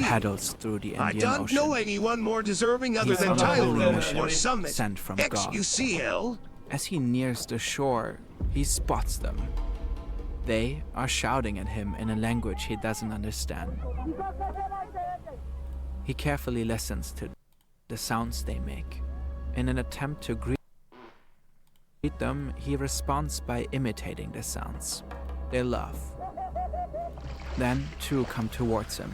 paddles through the I Indian don't Ocean. know anyone more deserving other He's than on a Tyler holy or mission Summit. sent from God. XqcL? As he nears the shore, he spots them. They are shouting at him in a language he doesn't understand. He carefully listens to the sounds they make. In an attempt to greet them, he responds by imitating the sounds. They laugh. Then two come towards him,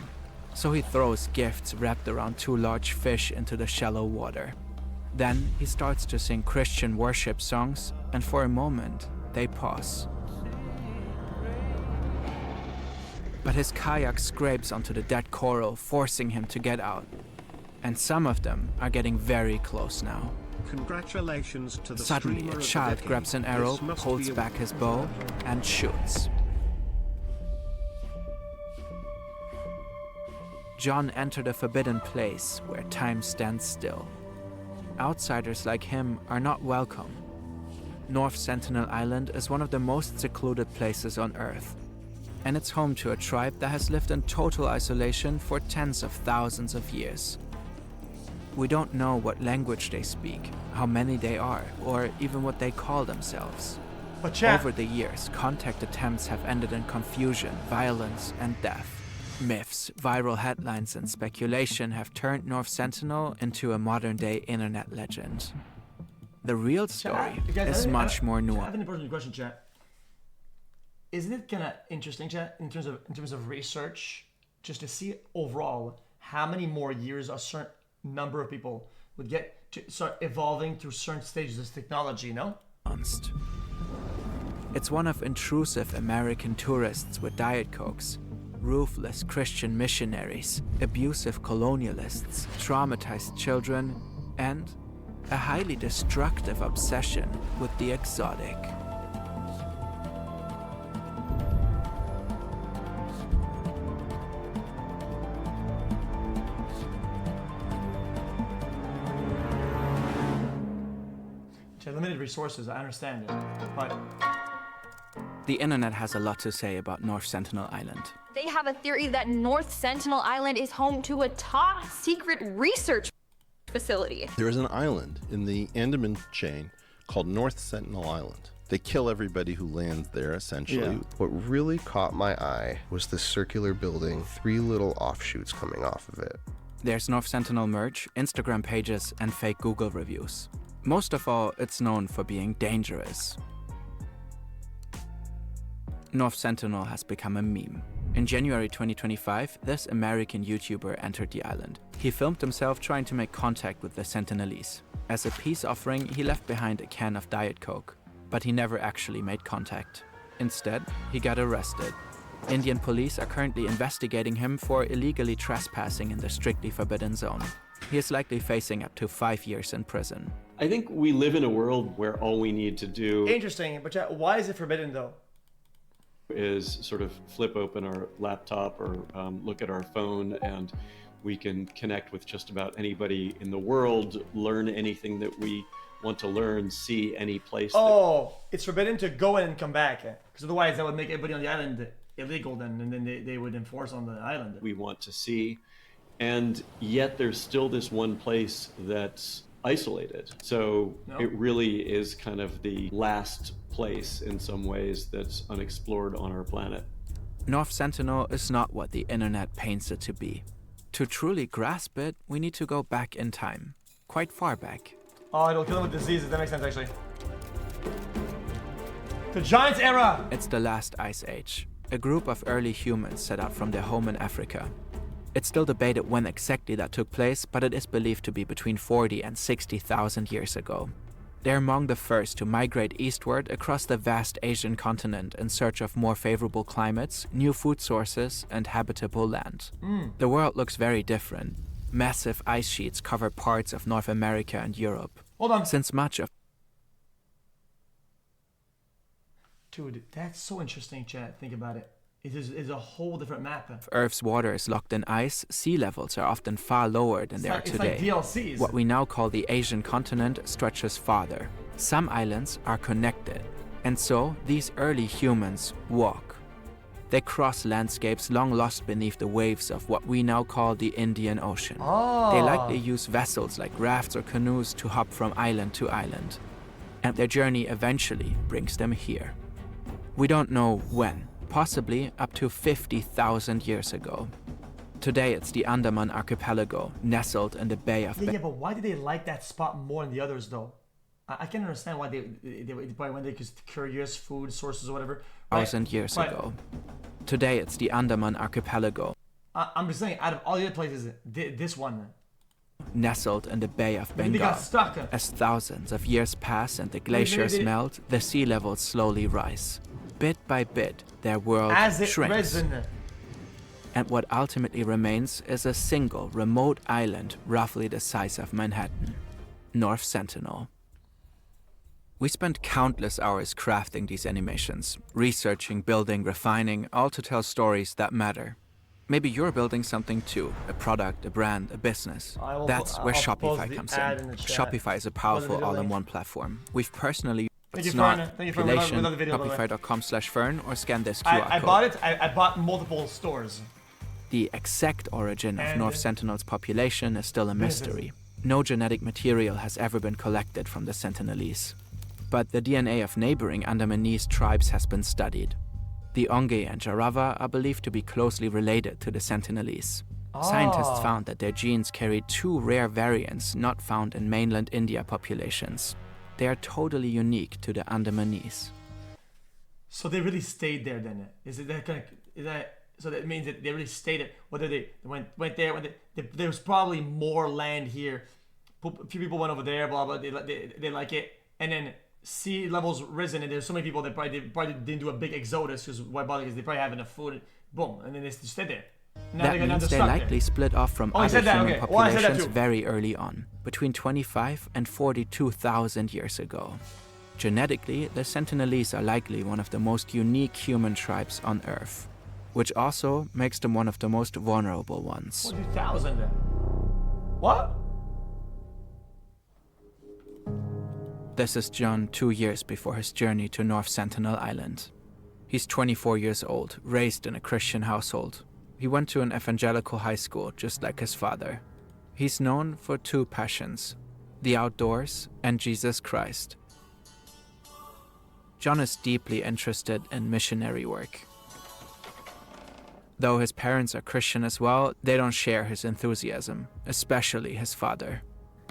so he throws gifts wrapped around two large fish into the shallow water. Then he starts to sing Christian worship songs, and for a moment, they pause. But his kayak scrapes onto the dead coral, forcing him to get out. And some of them are getting very close now. Congratulations to the Suddenly, streamer a of the child decade. grabs an arrow, This must holds be a- back his bow, and shoots. John entered a forbidden place where time stands still. Outsiders like him are not welcome. North Sentinel Island is one of the most secluded places on Earth, and it's home to a tribe that has lived in total isolation for tens of thousands of years. We don't know what language they speak, how many they are, or even what they call themselves. But chat, Over the years, contact attempts have ended in confusion, violence, and death. Myths, viral headlines, and speculation have turned North Sentinel into a modern-day internet legend. The real story you guys, is much more I have nuanced. an important question, chat. Isn't it kind of interesting, chat, in terms of research, just to see overall how many more years a certain number of people would get to start evolving through certain stages of technology, you know? It's one of intrusive American tourists with Diet Cokes, ruthless Christian missionaries, abusive colonialists, traumatized children, and a highly destructive obsession with the exotic. Chat, limited resources, I understand it, but The internet has a lot to say about North Sentinel Island. They have a theory that North Sentinel Island is home to a top secret research facility. There is an island in the Andaman chain called North Sentinel Island. They kill everybody who lands there, essentially. Yeah. What really caught my eye was the circular building, 3 little offshoots coming off of it. There's North Sentinel merch, Instagram pages, and fake Google reviews. Most of all, it's known for being dangerous. North Sentinel has become a meme. In January 2025, this American YouTuber entered the island. He filmed himself trying to make contact with the Sentinelese. As a peace offering, he left behind a can of Diet Coke, but he never actually made contact. Instead, he got arrested. Indian police are currently investigating him for illegally trespassing in the strictly forbidden zone. He is likely facing up to 5 years in prison. I think we live in a world where all we need to do interesting. But chat, why is it forbidden though? is sort of flip open our laptop or look at our phone, and we can connect with just about anybody in the world, learn anything that we want to learn, see any place. Oh, it's forbidden to go in and come back, because otherwise that would make everybody on the island illegal then, and then they would enforce on the island. We want to see, and yet there's still this one place that's isolated. So it really is kind of the last place in some ways that's unexplored on our planet. North Sentinel is not what the internet paints it to be. To truly grasp it, we need to go back in time, quite far back. Oh, it'll kill them with diseases. That makes sense, actually. The Giants era! It's the last ice age. A group of early humans set out from their home in Africa. It's still debated when exactly that took place, but it is believed to be between 40 and 60,000 years ago. They're among the first to migrate eastward across the vast Asian continent in search of more favorable climates, new food sources, and habitable land. The world looks very different. Massive ice sheets cover parts of North America and Europe. Hold on. Since much of Dude, that's so interesting, chat. Think about it. It is a whole different map. Earth's water is locked in ice, sea levels are often far lower than they are today. It's like DLCs. What we now call the Asian continent stretches farther. Some islands are connected, and so these early humans walk. They cross landscapes long lost beneath the waves of what we now call the Indian Ocean. They likely use vessels like rafts or canoes to hop from island to island. And their journey eventually brings them here. We don't know when, possibly up to 50,000 years ago. Today it's the Andaman archipelago, nestled in the Bay of Yeah, but why did they like that spot more than the others, though? I can't understand why they probably went there because curious food sources or whatever. Thousand years ago. Today it's the Andaman archipelago. I'm just saying, out of all the other places, this one. Nestled in the Bay of They Bengal. got stuck. As thousands of years pass and the glaciers melt, the sea levels slowly rise. Bit by bit, their world As it shrinks. risen. And what ultimately remains is a single remote island roughly the size of Manhattan, North Sentinel. We spent countless hours crafting these animations, researching, building, refining, all to tell stories that matter. Maybe you're building something too, a product, a brand, a business. That's where I'll Shopify post the comes ad in. in the chat. Shopify is a powerful all-in-one platform. We've personally Thank it's you, not Fern. Thank you, Fern. We love the video, by the way. Shopify.com/Fern or scan this QR I code. bought it. I bought multiple stores. The exact origin of And North Sentinel's population is still a mystery. No genetic material has ever been collected from the Sentinelese. But the DNA of neighboring Andamanese tribes has been studied. The Onge and Jarava are believed to be closely related to the Sentinelese. Scientists found that their genes carry two rare variants not found in mainland India populations. They are totally unique to the Andamanese. So they really stayed there then? Is it that kind of, is that, so that means that they really stayed it, whether they went there, there was probably more land here. A few people went over there, blah, blah, they like it. And then sea levels risen and there's so many people that probably didn't do a big exodus because why bother, because they probably have enough food, boom, and then they stayed there. Now That means they likely split off from other human populations very early on, between 25 and 42,000 years ago. Genetically, the Sentinelese are likely one of the most unique human tribes on Earth, which also makes them one of the most vulnerable ones. 40,000. What? This is John 2 years before his journey to North Sentinel Island. He's 24 years old, raised in a Christian household. He went to an evangelical high school just like his father. He's known for two passions, the outdoors and Jesus Christ. John is deeply interested in missionary work. Though his parents are Christian as well, they don't share his enthusiasm, especially his father.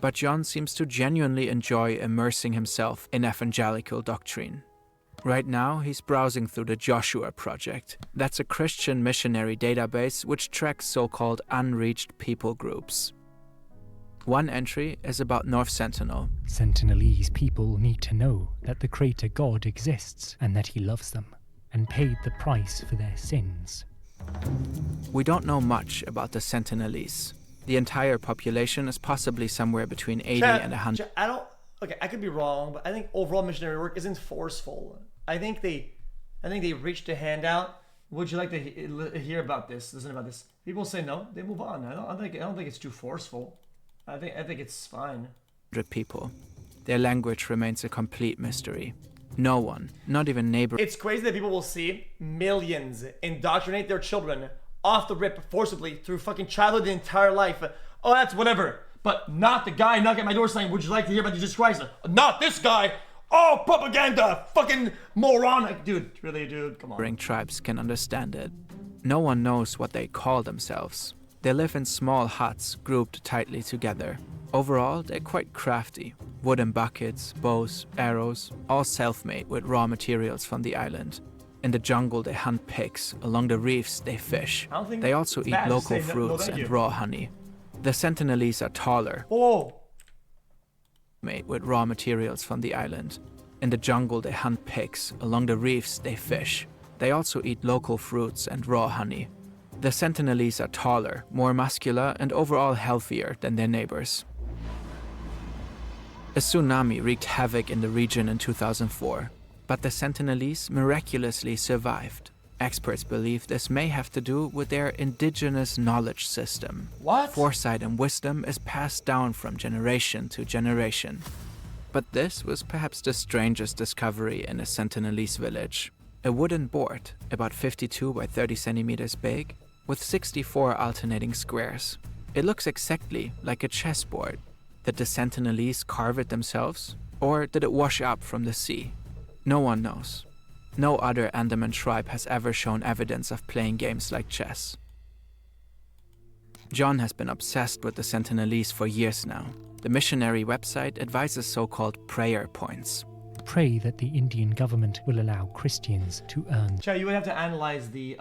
But John seems to genuinely enjoy immersing himself in evangelical doctrine. Right now, he's browsing through the Joshua Project. That's a Christian missionary database which tracks so-called unreached people groups. One entry is about North Sentinel. Sentinelese people need to know that the Creator God exists and that He loves them, and paid the price for their sins. We don't know much about the Sentinelese. The entire population is possibly somewhere between 80 and 100. Okay, I could be wrong, but I think overall missionary work isn't forceful. I think they reached a handout. Would you like to hear about this? Listen about this. People say no, they move on. I don't think it's too forceful. I think it's fine. People. Their language remains a complete mystery. No one, not even neighbors. It's crazy that people will see millions indoctrinate their children off the rip forcibly through fucking childhood the entire life. Oh, that's whatever. But not the guy knocking at my door saying, would you like to hear about Jesus Christ? Not this guy. Oh, propaganda. Fucking moron. Like, dude, really, dude, come on. Tribes can understand it. No one knows what they call themselves. They live in small huts grouped tightly together. Overall, they're quite crafty. Wooden buckets, bows, arrows, all self-made with raw materials from the island. In the jungle, they hunt pigs. Along the reefs, they fish. They also eat local fruits and raw honey. The Sentinelese are taller. Made with raw materials from the island. In the jungle, they hunt pigs. Along the reefs, they fish. They also eat local fruits and raw honey. The Sentinelese are taller, more muscular, and overall healthier than their neighbors. A tsunami wreaked havoc in the region in 2004. But the Sentinelese miraculously survived. Experts believe this may have to do with their indigenous knowledge system. What? Foresight and wisdom is passed down from generation to generation. But this was perhaps the strangest discovery in a Sentinelese village. a wooden board about 52 by 30 centimeters big with 64 alternating squares. It looks exactly like a chessboard. Did the Sentinelese carve it themselves, or did it wash up from the sea? No one knows. No other Andaman tribe has ever shown evidence of playing games like chess. John has been obsessed with the Sentinelese for years now. The missionary website advises so-called prayer points. Pray that the Indian government will allow Christians to earn. Chad, you would have to analyze the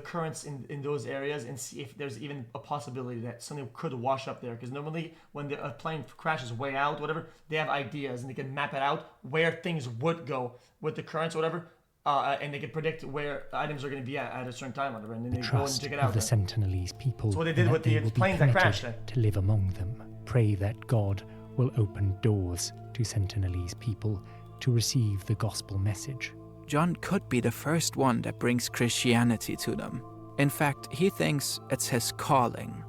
currents in those areas and see if there's even a possibility that something could wash up there. Because normally when the plane crashes way out, whatever, they have ideas and they can map it out where things would go with the currents, or whatever, and they can predict where items are going to be at a certain time, whatever, and then they go and check it out. The Sentinelese people. So what they did with the planes that crashed. To live among them. Pray that God will open doors to Sentinelese people to receive the gospel message. John could be the first one that brings Christianity to them. In fact, he thinks it's his calling.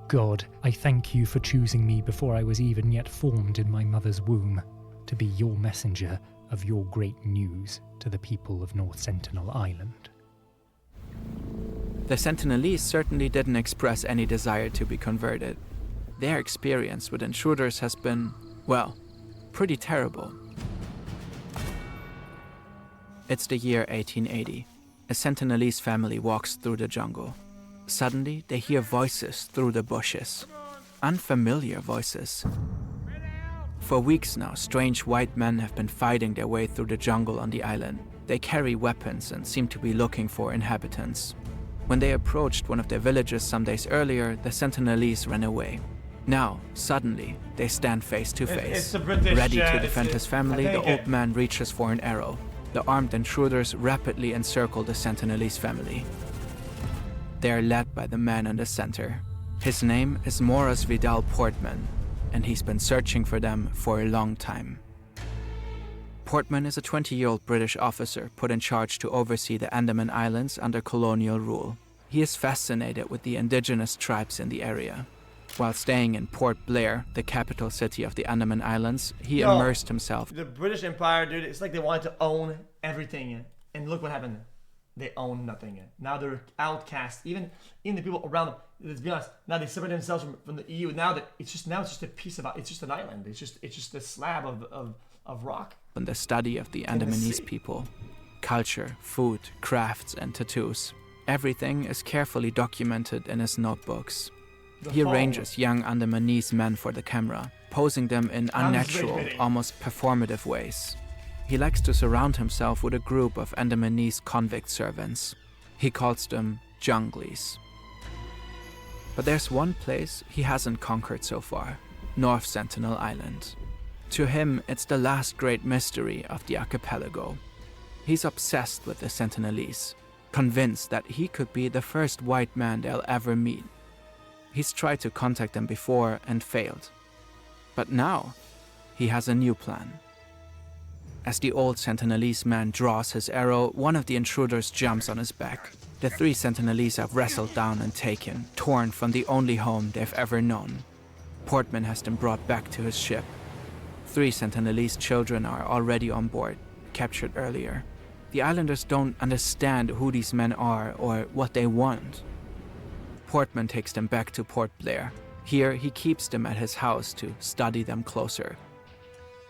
God, I thank you for choosing me before I was even yet formed in my mother's womb, to be your messenger of your great news to the people of North Sentinel Island. The Sentinelese certainly didn't express any desire to be converted. Their experience with intruders has been, well, pretty terrible. It's the year 1880. A Sentinelese family walks through the jungle. Suddenly, they hear voices through the bushes. Unfamiliar voices. For weeks now, strange white men have been fighting their way through the jungle on the island. They carry weapons and seem to be looking for inhabitants. When they approached one of their villages some days earlier, the Sentinelese ran away. Now, suddenly, they stand face to face. Ready to defend his family, the old man reaches for an arrow. The armed intruders rapidly encircle the Sentinelese family. They are led by the man in the center. His name is Morris Vidal Portman, and he's been searching for them for a long time. Portman is a 20-year-old British officer put in charge to oversee the Andaman Islands under colonial rule. He is fascinated with the indigenous tribes in the area. While staying in Port Blair, the capital city of the Andaman Islands, he immersed himself. The British Empire, dude, it's like they wanted to own everything. And look what happened. They own nothing. Now they're outcast. Even the people around them, let's be honest, now they separate themselves from the EU. Now that it's just a piece of, it's just an island. It's just a slab of rock. And the study of the Andamanese people. Culture, food, crafts, and tattoos. Everything is carefully documented in his notebooks. He arranges young Andamanese men for the camera, posing them in unnatural, almost performative ways. He likes to surround himself with a group of Andamanese convict servants. He calls them junglies. But there's one place he hasn't conquered so far, North Sentinel Island. To him, it's the last great mystery of the archipelago. He's obsessed with the Sentinelese, convinced that he could be the first white man they'll ever meet. He's tried to contact them before and failed. But now, he has a new plan. As the old Sentinelese man draws his arrow, one of the intruders jumps on his back. The three Sentinelese are wrestled down and taken, torn from the only home they've ever known. Portman has them brought back to his ship. 3 Sentinelese children are already on board, captured earlier. The islanders don't understand who these men are or what they want. Portman takes them back to Port Blair. Here, he keeps them at his house to study them closer.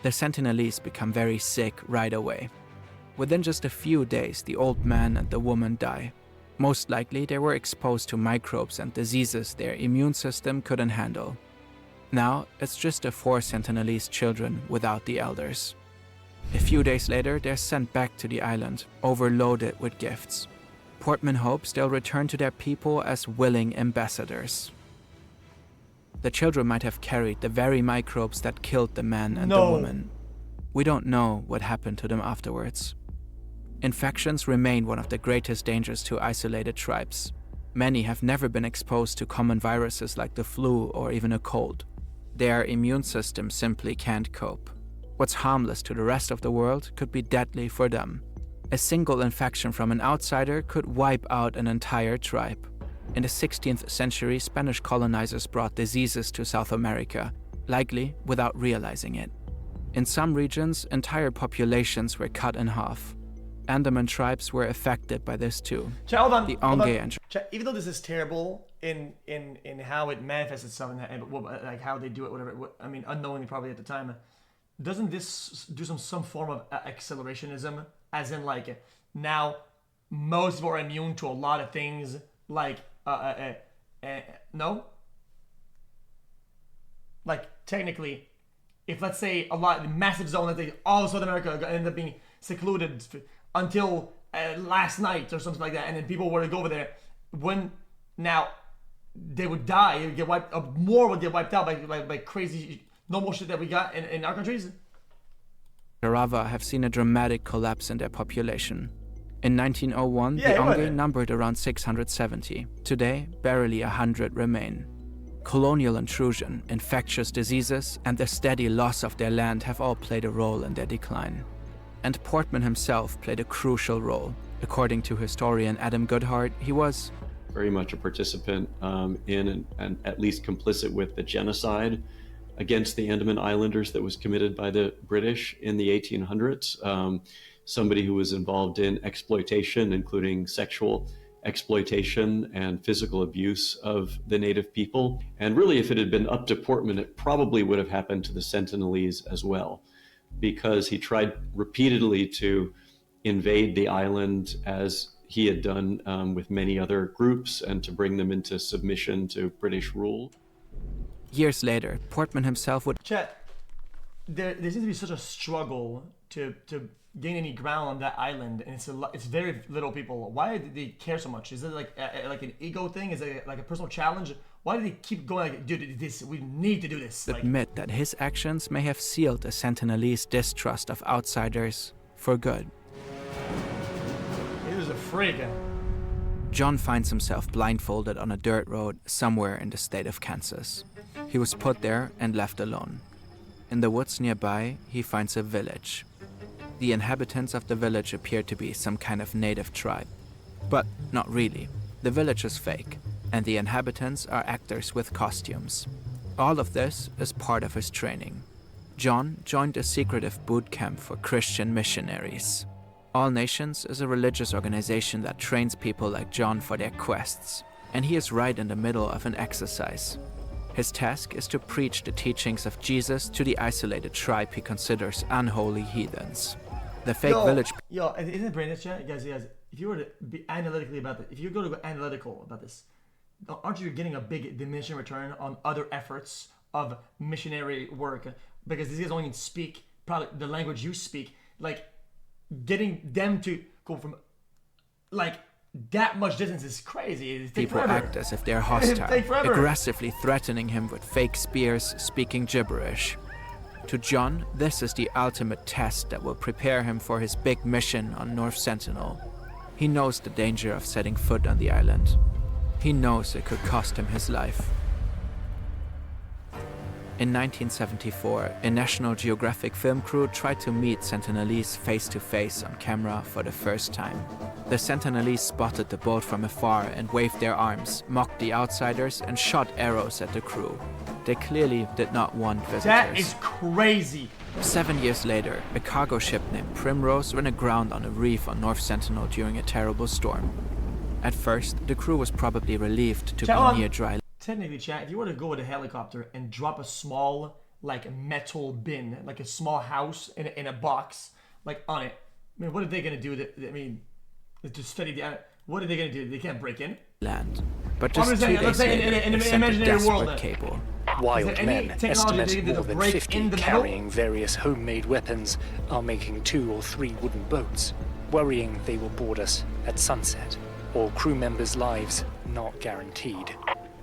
The Sentinelese become very sick right away. Within just a few days, the old man and the woman die. Most likely, they were exposed to microbes and diseases their immune system couldn't handle. Now, it's just the 4 Sentinelese children without the elders. A few days later, they're sent back to the island, overloaded with gifts. Portman hopes they'll return to their people as willing ambassadors. The children might have carried the very microbes that killed the man and the woman. We don't know what happened to them afterwards. Infections remain one of the greatest dangers to isolated tribes. Many have never been exposed to common viruses like the flu or even a cold. Their immune system simply can't cope. What's harmless to the rest of the world could be deadly for them. A single infection from an outsider could wipe out an entire tribe. In the 16th century, Spanish colonizers brought diseases to South America, likely without realizing it. In some regions, entire populations were cut in half. Andaman tribes were affected by this too. Hold on. The hold on. Onge and Even though this is terrible in how it manifests itself and like how they do it, whatever. I mean, unknowingly probably at the time. Doesn't this do some form of accelerationism? As in, like, now most people are immune to a lot of things. Like, no. Like, technically, if let's say a massive zone that all of South America ended up being secluded until last night or something like that, and then people were to go over there, when now they would die, get wiped. More would get wiped out by crazy normal shit that we got in our countries. Rava have seen a dramatic collapse in their population. In 1901, the Onge numbered around 670. Today, barely 100 remain. Colonial intrusion, infectious diseases, and the steady loss of their land have all played a role in their decline. And Portman himself played a crucial role. According to historian Adam Goodhart, he was very much a participant in and at least complicit with the genocide against the Andaman Islanders that was committed by the British in the 1800s. Somebody who was involved in exploitation, including sexual exploitation and physical abuse of the native people. And really, if it had been up to Portman, it probably would have happened to the Sentinelese as well, because he tried repeatedly to invade the island as he had done with many other groups and to bring them into submission to British rule. Years later, Portman himself would... Chet, there seems to be such a struggle to gain any ground on that island, and it's very little people. Why do they care so much? Is it like an ego thing? Is it like a personal challenge? Why do they keep going like, dude, we need to do this? Admit that his actions may have sealed the Sentinelese distrust of outsiders for good. He was a freak. John finds himself blindfolded on a dirt road somewhere in the state of Kansas. He was put there and left alone. In the woods nearby, he finds a village. The inhabitants of the village appear to be some kind of native tribe. But not really. The village is fake, and the inhabitants are actors with costumes. All of this is part of his training. John joined a secretive boot camp for Christian missionaries. All Nations is a religious organization that trains people like John for their quests, and he is right in the middle of an exercise. His task is to preach the teachings of Jesus to the isolated tribe he considers unholy heathens. The fake village... Isn't it brilliant, guys, if you were to be analytically about this, if you're going to go analytical about this, aren't you getting a big diminishing return on other efforts of missionary work? Because these guys only speak probably the language you speak. Like, getting them to go from, like, that much distance is crazy. People act as if they're hostile, aggressively threatening him with fake spears, speaking gibberish. To John, this is the ultimate test that will prepare him for his big mission on North Sentinel. He knows the danger of setting foot on the island. He knows it could cost him his life. In 1974, a National Geographic film crew tried to meet Sentinelese face-to-face on camera for the first time. The Sentinelese spotted the boat from afar and waved their arms, mocked the outsiders, and shot arrows at the crew. They clearly did not want visitors. That is crazy! 7 years later, a cargo ship named Primrose ran aground on a reef on North Sentinel during a terrible storm. At first, the crew was probably relieved to be near dry land. Technically, chat, if you were to go with a helicopter and drop a small, like, metal bin, like a small house in a box, like, on it, I mean, what are they going to do? To study the... What are they going to do? They can't break in? Land. But just 2 days later, they sent a desperate cable. Wild men estimate more than 50 carrying various homemade weapons are making 2 or 3 wooden boats, worrying they will board us at sunset. All crew members' lives not guaranteed.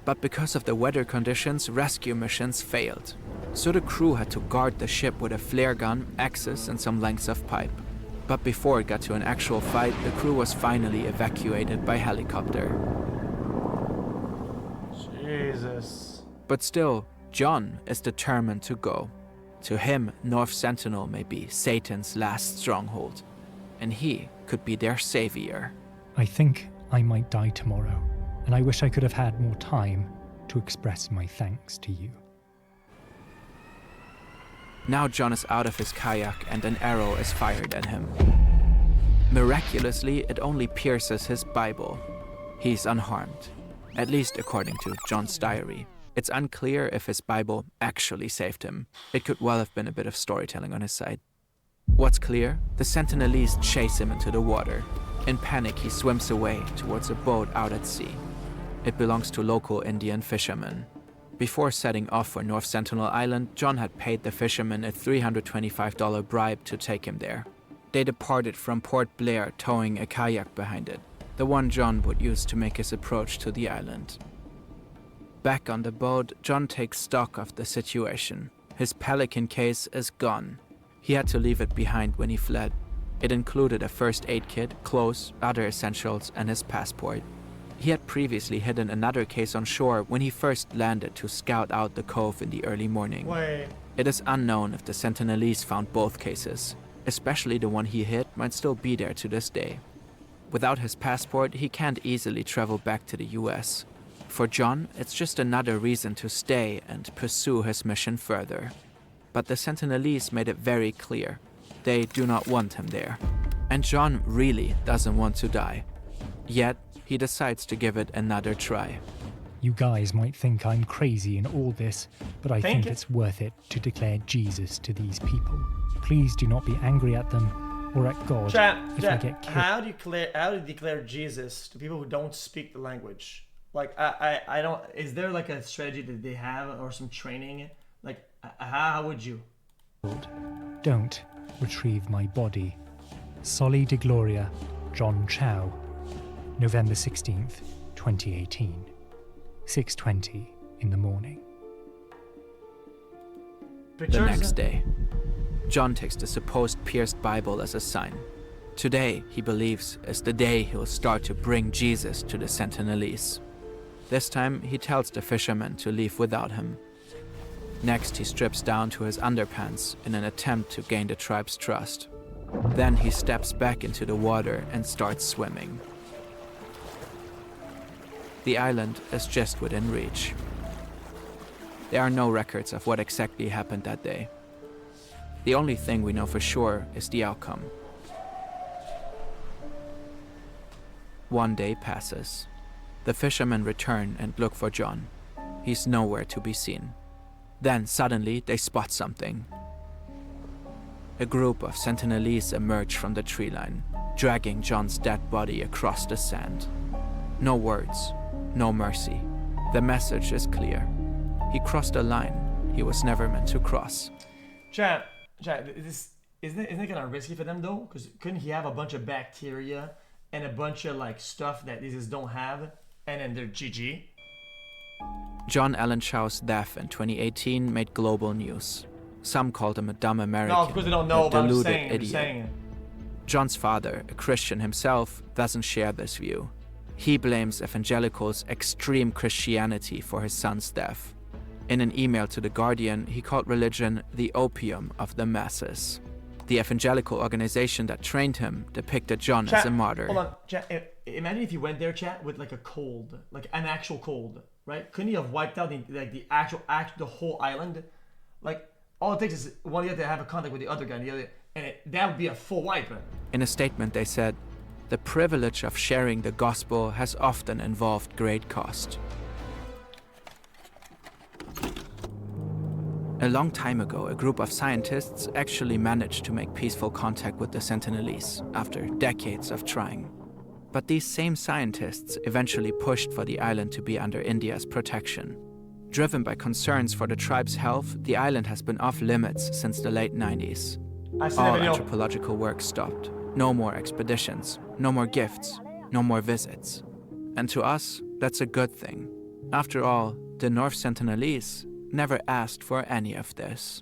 But because of the weather conditions, rescue missions failed. So the crew had to guard the ship with a flare gun, axes, and some lengths of pipe. But before it got to an actual fight, the crew was finally evacuated by helicopter. Jesus. But still, John is determined to go. To him, North Sentinel may be Satan's last stronghold, and he could be their savior. I think I might die tomorrow, and I wish I could have had more time to express my thanks to you. Now John is out of his kayak and an arrow is fired at him. Miraculously, it only pierces his Bible. He's unharmed, at least according to John's diary. It's unclear if his Bible actually saved him. It could well have been a bit of storytelling on his side. What's clear? The Sentinelese chase him into the water. In panic, he swims away towards a boat out at sea. It belongs to local Indian fishermen. Before setting off for North Sentinel Island, John had paid the fishermen a $325 bribe to take him there. They departed from Port Blair towing a kayak behind it, the one John would use to make his approach to the island. Back on the boat, John takes stock of the situation. His Pelican case is gone. He had to leave it behind when he fled. It included a first aid kit, clothes, other essentials, and his passport. He had previously hidden another case on shore when he first landed to scout out the cove in the early morning. Wait. It is unknown if the Sentinelese found both cases. Especially the one he hid might still be there to this day. Without his passport, he can't easily travel back to the US. For John, it's just another reason to stay and pursue his mission further. But the Sentinelese made it very clear. They do not want him there. And John really doesn't want to die. Yet, he decides to give it another try. You guys might think I'm crazy in all this, but I think it's worth it to declare Jesus to these people. Please do not be angry at them or at God if I get killed. How do you declare Jesus to people who don't speak the language? Like, I don't... Is there like a strategy that they have or some training? Like, how would you? Don't retrieve my body. Soli de Gloria, John Chow. November 16th, 2018. 6:20 in the morning. The next day, John takes the supposed pierced Bible as a sign. Today, he believes, is the day he'll start to bring Jesus to the Sentinelese. This time, he tells the fishermen to leave without him. Next, he strips down to his underpants in an attempt to gain the tribe's trust. Then he steps back into the water and starts swimming. The island is just within reach. There are no records of what exactly happened that day. The only thing we know for sure is the outcome. One day passes. The fishermen return and look for John. He's nowhere to be seen. Then suddenly they spot something. A group of Sentinelese emerge from the tree line, dragging John's dead body across the sand. No words, no mercy. The message is clear. He crossed a line he was never meant to cross. Chat, isn't it kind of risky for them though? Because couldn't he have a bunch of bacteria and a bunch of like stuff that these just don't have, and then they're GG? John Allen Chow's death in 2018 made global news. Some called him a dumb American, No, of course they don't know, a but I'm deluded saying idiot. John's father, a Christian himself, doesn't share this view. He blames evangelicals' extreme Christianity for his son's death. In an email to The Guardian, he called religion the opium of the masses. The evangelical organization that trained him depicted John as a martyr. Hold on, chat. Imagine if he went there, chat, with like a cold, like an actual cold, right? Couldn't he have wiped out the whole island? Like, all it takes is one guy to have a contact with the other guy, and that would be a full wipe. In a statement, they said, "The privilege of sharing the gospel has often involved great cost." A long time ago, a group of scientists actually managed to make peaceful contact with the Sentinelese after decades of trying. But these same scientists eventually pushed for the island to be under India's protection. Driven by concerns for the tribe's health, the island has been off limits since the late 90s. All anthropological work stopped. No more expeditions, no more gifts, no more visits. And to us, that's a good thing. After all, the North Sentinelese never asked for any of this.